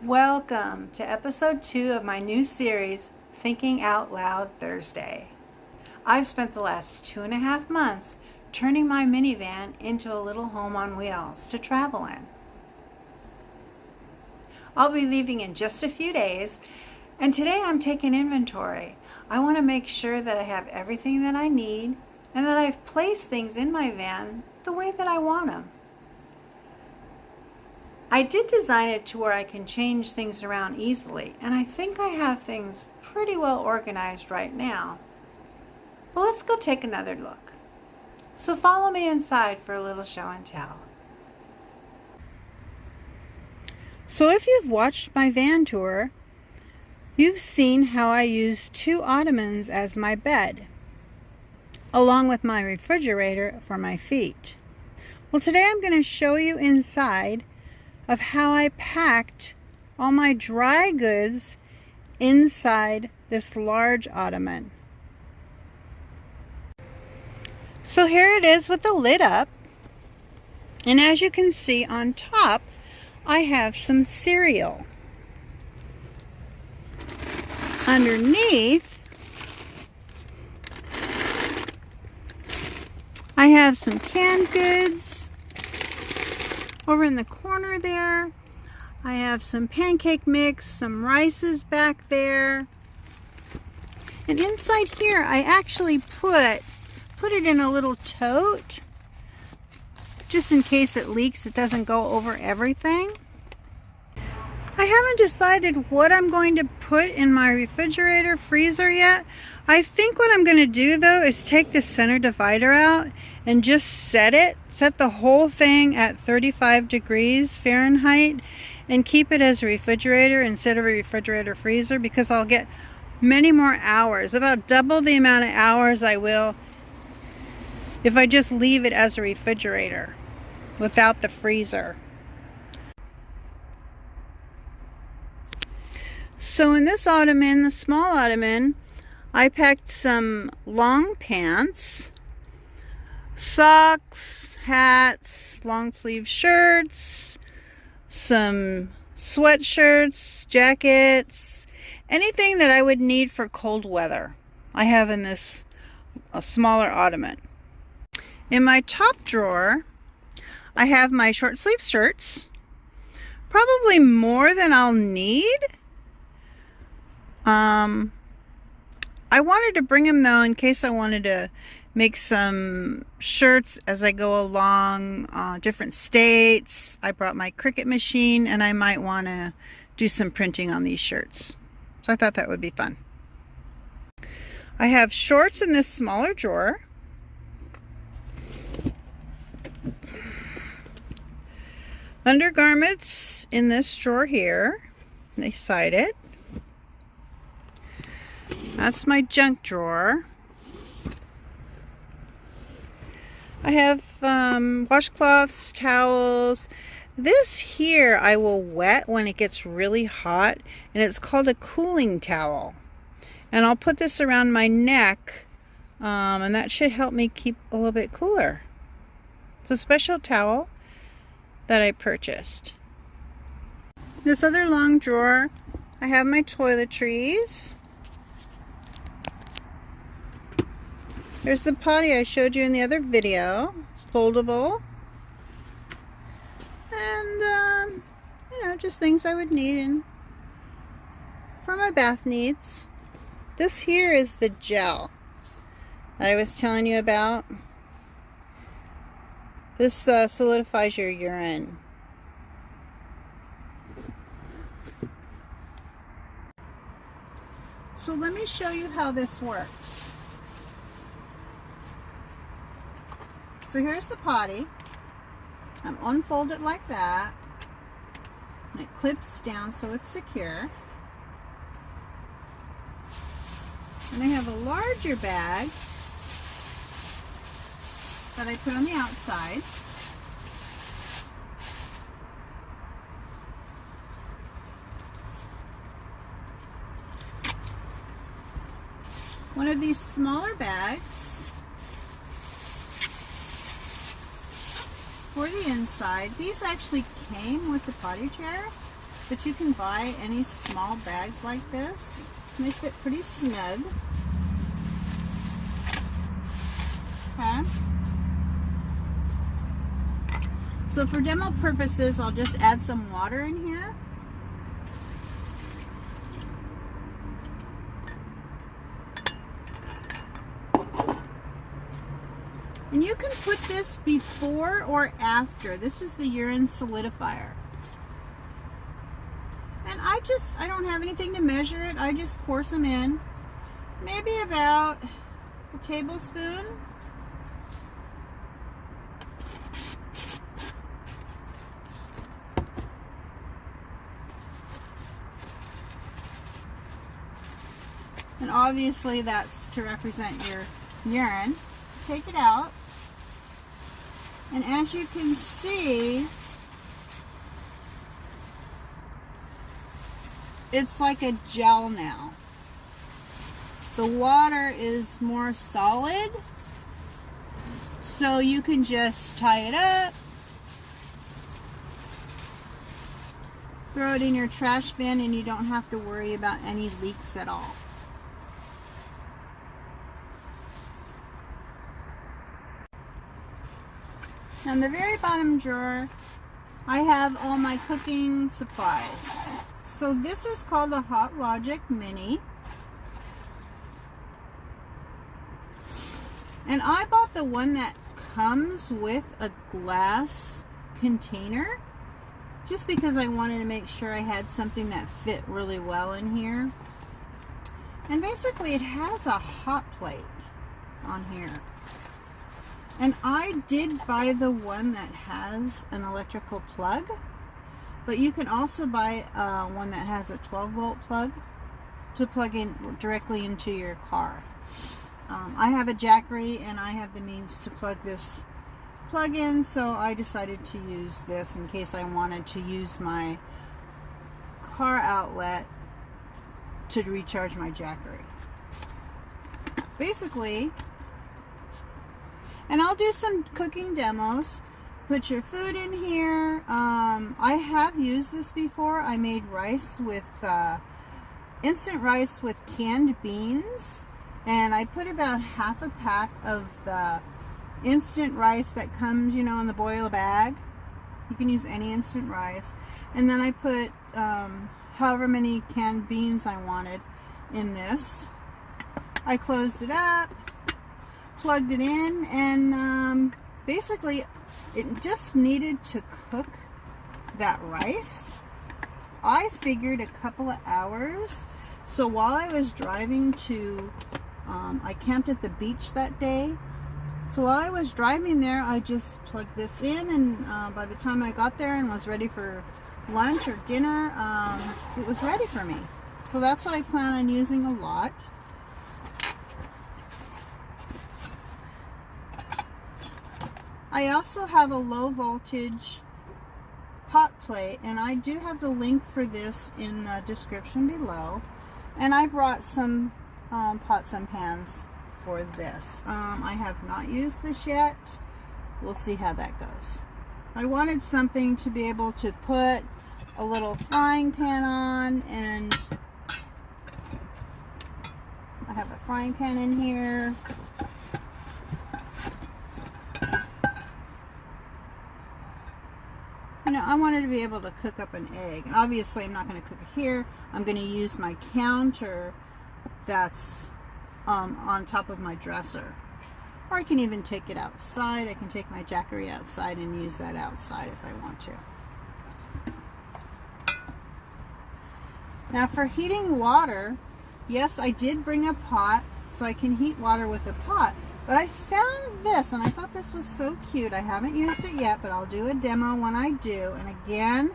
Welcome to episode 2 of my new series, Thinking Out Loud Thursday. I've spent the last 2.5 months turning my minivan into a little home on wheels to travel in. I'll be leaving in just a few days, and today I'm taking inventory. I want to make sure that I have everything that I need and that I've placed things in my van the way that I want them. I did design it to where I can change things around easily, and I think I have things pretty well organized right now. Well, let's go take another look. So follow me inside for a little show and tell. So if you've watched my van tour, you've seen how I use 2 ottomans as my bed, along with my refrigerator for my feet. Well, today I'm going to show you inside of how I packed all my dry goods inside this large ottoman. So here it is with the lid up, and as you can see on top I have some cereal. Underneath I have some canned goods. Over in the corner there, I have some pancake mix, some rices back there. And inside here, I actually put it in a little tote. Just in case it leaks, it doesn't go over everything. I haven't decided what I'm going to put in my refrigerator, freezer yet. I think what I'm going to do though is take the center divider out and just set the whole thing at 35 degrees Fahrenheit and keep it as a refrigerator instead of a refrigerator freezer, because I'll get many more hours, about double the amount of hours I will if I just leave it as a refrigerator without the freezer. So in this ottoman, the small ottoman, I packed some long pants, socks, hats, long sleeve shirts, some sweatshirts, jackets, anything that I would need for cold weather. I have in this smaller ottoman. In my top drawer, I have my short sleeve shirts, probably more than I'll need. I wanted to bring them though in case I wanted to make some shirts as I go along different states. I brought my Cricut machine and I might want to do some printing on these shirts. So I thought that would be fun. I have shorts in this smaller drawer. Undergarments in this drawer here. They side it. That's my junk drawer. I have washcloths, towels. This here I will wet when it gets really hot, and it's called a cooling towel. And I'll put this around my neck, and that should help me keep a little bit cooler. It's a special towel that I purchased. This other long drawer, I have my toiletries. There's the potty I showed you in the other video. It's foldable. And, you know, just things I would need for my bath needs. This here is the gel that I was telling you about. This solidifies your urine. So let me show you how this works. So here's the potty. I'm unfold it like that, and it clips down so it's secure. And I have a larger bag that I put on the outside. One of these smaller bags for the inside. These actually came with the potty chair, but you can buy any small bags like this. They fit pretty snug. Okay. So for demo purposes, I'll just add some water in here. And you can put this before or after. This is the Urine Solidifier. And I don't have anything to measure it. I just pour some in. Maybe about a tablespoon. And obviously that's to represent your urine. Take it out. And as you can see, it's like a gel now. The water is more solid, so you can just tie it up, throw it in your trash bin, and you don't have to worry about any leaks at all. Now in the very bottom drawer, I have all my cooking supplies. So this is called a Hot Logic Mini. And I bought the one that comes with a glass container, just because I wanted to make sure I had something that fit really well in here. And basically it has a hot plate on here. And I did buy the one that has an electrical plug, but you can also buy one that has a 12-volt plug to plug in directly into your car. I have a Jackery and I have the means to plug this plug in, so I decided to use this in case I wanted to use my car outlet to recharge my Jackery. Basically, and I'll do some cooking demos. Put your food in here. I have used this before. I made rice with instant rice with canned beans, and I put about half a pack of the instant rice that comes, you know, in the boil bag. You can use any instant rice, and then I put however many canned beans I wanted in this. I closed it up, plugged it in, and basically it just needed to cook that rice. I figured a couple of hours. So while I was driving to, I camped at the beach that day. So while I was driving there, I just plugged this in, and by the time I got there and was ready for lunch or dinner, it was ready for me. So that's what I plan on using a lot. I also have a low voltage hot plate, and I do have the link for this in the description below. And I brought some pots and pans for this. I have not used this yet. We'll see how that goes. I wanted something to be able to put a little frying pan on, and I have a frying pan in here. You know, I wanted to be able to cook up an egg. And obviously I'm not going to cook it here. I'm going to use my counter that's on top of my dresser. Or I can even take it outside. I can take my Jackery outside and use that outside if I want to. Now for heating water, yes, I did bring a pot so I can heat water with a pot. But I found this, and I thought this was so cute. I haven't used it yet, but I'll do a demo when I do. And again,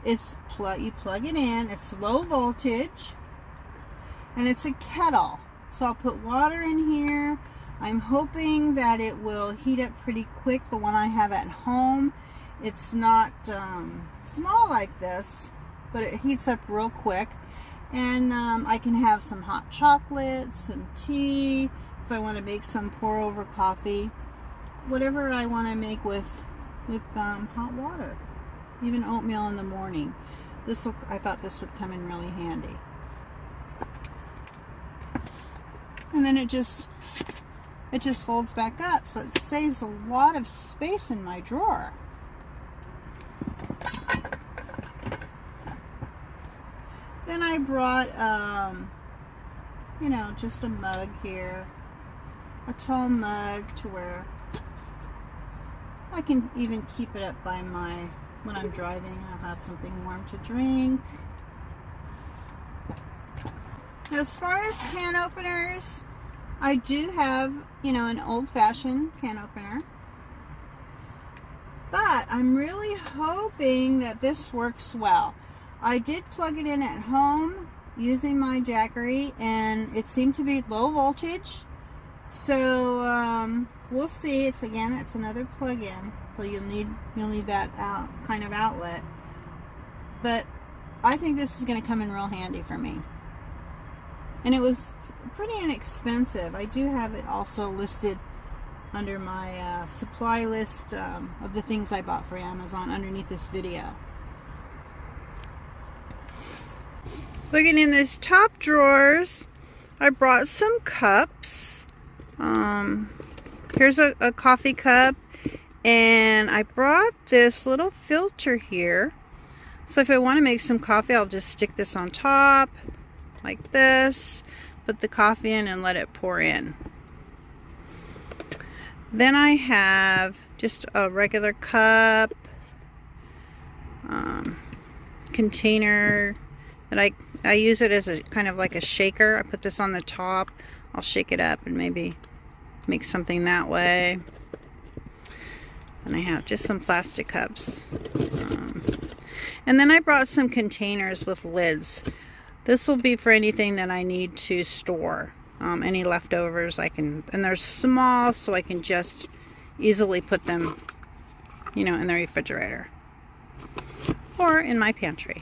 it's you plug it in. It's low voltage, and it's a kettle. So I'll put water in here. I'm hoping that it will heat up pretty quick. The one I have at home, it's not small like this, but it heats up real quick. And I can have some hot chocolate, some tea. If I want to make some pour over coffee, whatever I want to make with hot water, even oatmeal in the morning. I thought this would come in really handy. And then it just folds back up, so it saves a lot of space in my drawer. Then I brought, you know, just a mug here, a tall mug to where I can even keep it up by when I'm driving, I'll have something warm to drink. As far as can openers, I do have, you know, an old-fashioned can opener. But I'm really hoping that this works well. I did plug it in at home using my Jackery, and it seemed to be low voltage. So we'll see. It's another plug-in, so you'll need that kind of outlet. But I think this is going to come in real handy for me. And it was pretty inexpensive. I do have it also listed under my supply list of the things I bought for Amazon underneath this video. Looking in these top drawers, I brought some cups. Here's a coffee cup, and I brought this little filter here. So if I want to make some coffee, I'll just stick this on top like this, put the coffee in and let it pour in. Then I have just a regular cup, container that I use it as a kind of like a shaker. I put this on the top. I'll shake it up and maybe make something that way. And I have just some plastic cups. And then I brought some containers with lids. This will be for anything that I need to store. Any leftovers and they're small, so I can just easily put them, you know, in the refrigerator or in my pantry.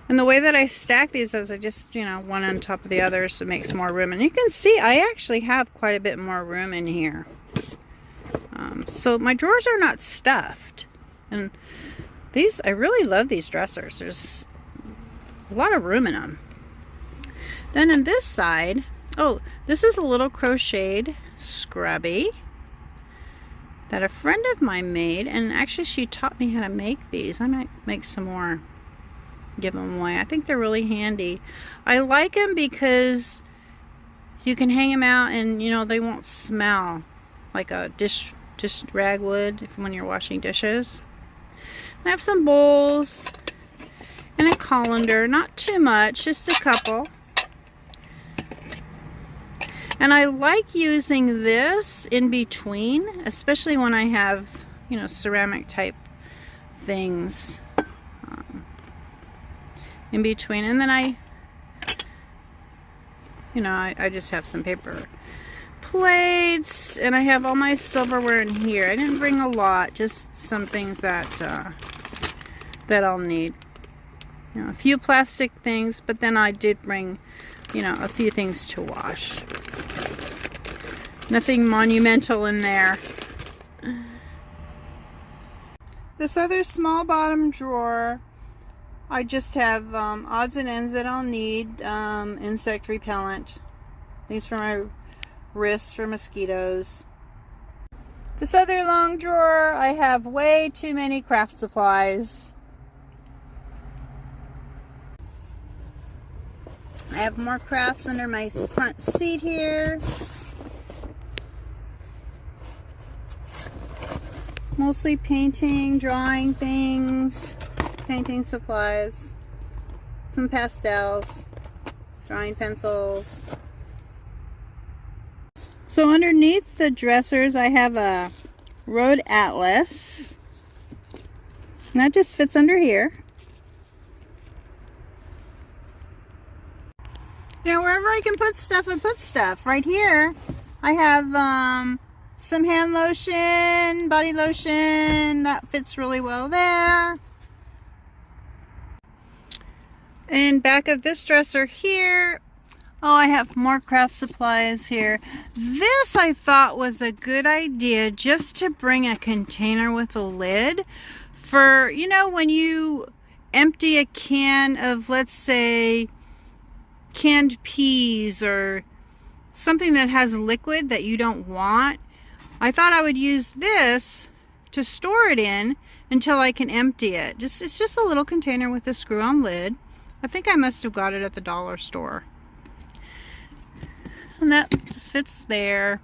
And the way that I stack these is I just, you know, one on top of the other, so it makes more room. And you can see I actually have quite a bit more room in here. So my drawers are not stuffed. And these, I really love these dressers. There's a lot of room in them. Then in this side, oh, this is a little crocheted scrubby that a friend of mine made, and actually she taught me how to make these. I might make some more, give them away. I think they're really handy. I like them because you can hang them out and, you know, they won't smell like a dish rag would when you're washing dishes. I have some bowls and a colander, not too much, just a couple. And I like using this in between, especially when I have, you know, ceramic type things in between. And then I just have some paper plates, and I have all my silverware in here. I didn't bring a lot, just some things that I'll need. You know, a few plastic things, but then I did bring, you know, a few things to wash. Nothing monumental in there. This other small bottom drawer, I just have odds and ends that I'll need. Insect repellent. These for my wrists for mosquitoes. This other long drawer, I have way too many craft supplies. I have more crafts under my front seat here. Mostly painting, drawing things, painting supplies, some pastels, drawing pencils. So underneath the dressers I have a road atlas, and that just fits under here. You know, wherever I can put stuff, I put stuff. Right here I have some hand lotion, body lotion, that fits really well there. And back of this dresser here, Oh, I have more craft supplies here. This I thought was a good idea, just to bring a container with a lid for, you know, when you empty a can of, let's say, canned peas or something that has liquid that you don't want. I thought I would use this to store it in until I can empty it. It's just a little container with a screw-on lid. I think I must have got it at the dollar store. And that just fits there.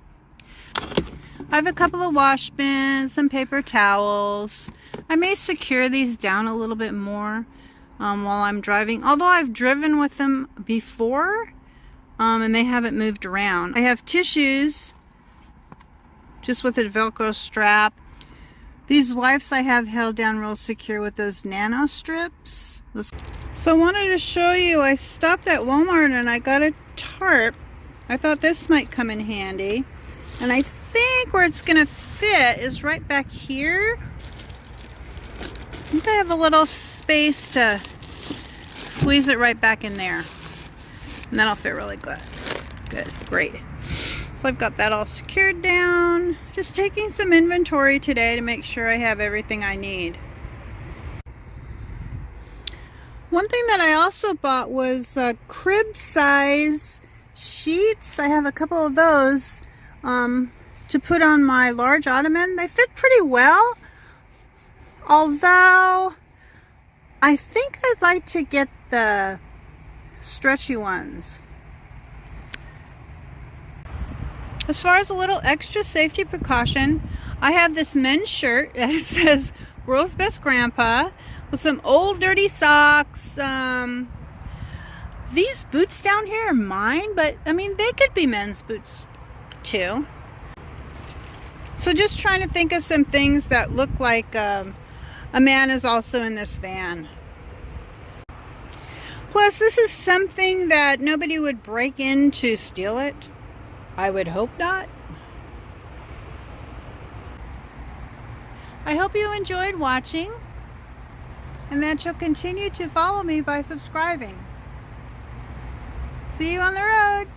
I have a couple of wash bins, some paper towels. I may secure these down a little bit more while I'm driving, although I've driven with them before and they haven't moved around. I have tissues just with a Velcro strap. These wipes I have held down real secure with those nano strips. So I wanted to show you, I stopped at Walmart and I got a tarp. I thought this might come in handy. And I think where it's gonna fit is right back here. I think I have a little space to squeeze it right back in there. And that'll fit really good. Good, great. So I've got that all secured down. Just taking some inventory today to make sure I have everything I need. One thing that I also bought was crib size sheets. I have a couple of those to put on my large ottoman. They fit pretty well, although I think I'd like to get the stretchy ones. As far as a little extra safety precaution, I have this men's shirt that says World's Best Grandpa with some old dirty socks. These boots down here are mine, but I mean, they could be men's boots too. So just trying to think of some things that look like a man is also in this van. Plus, this is something that nobody would break in to steal it. I would hope not. I hope you enjoyed watching and that you'll continue to follow me by subscribing. See you on the road.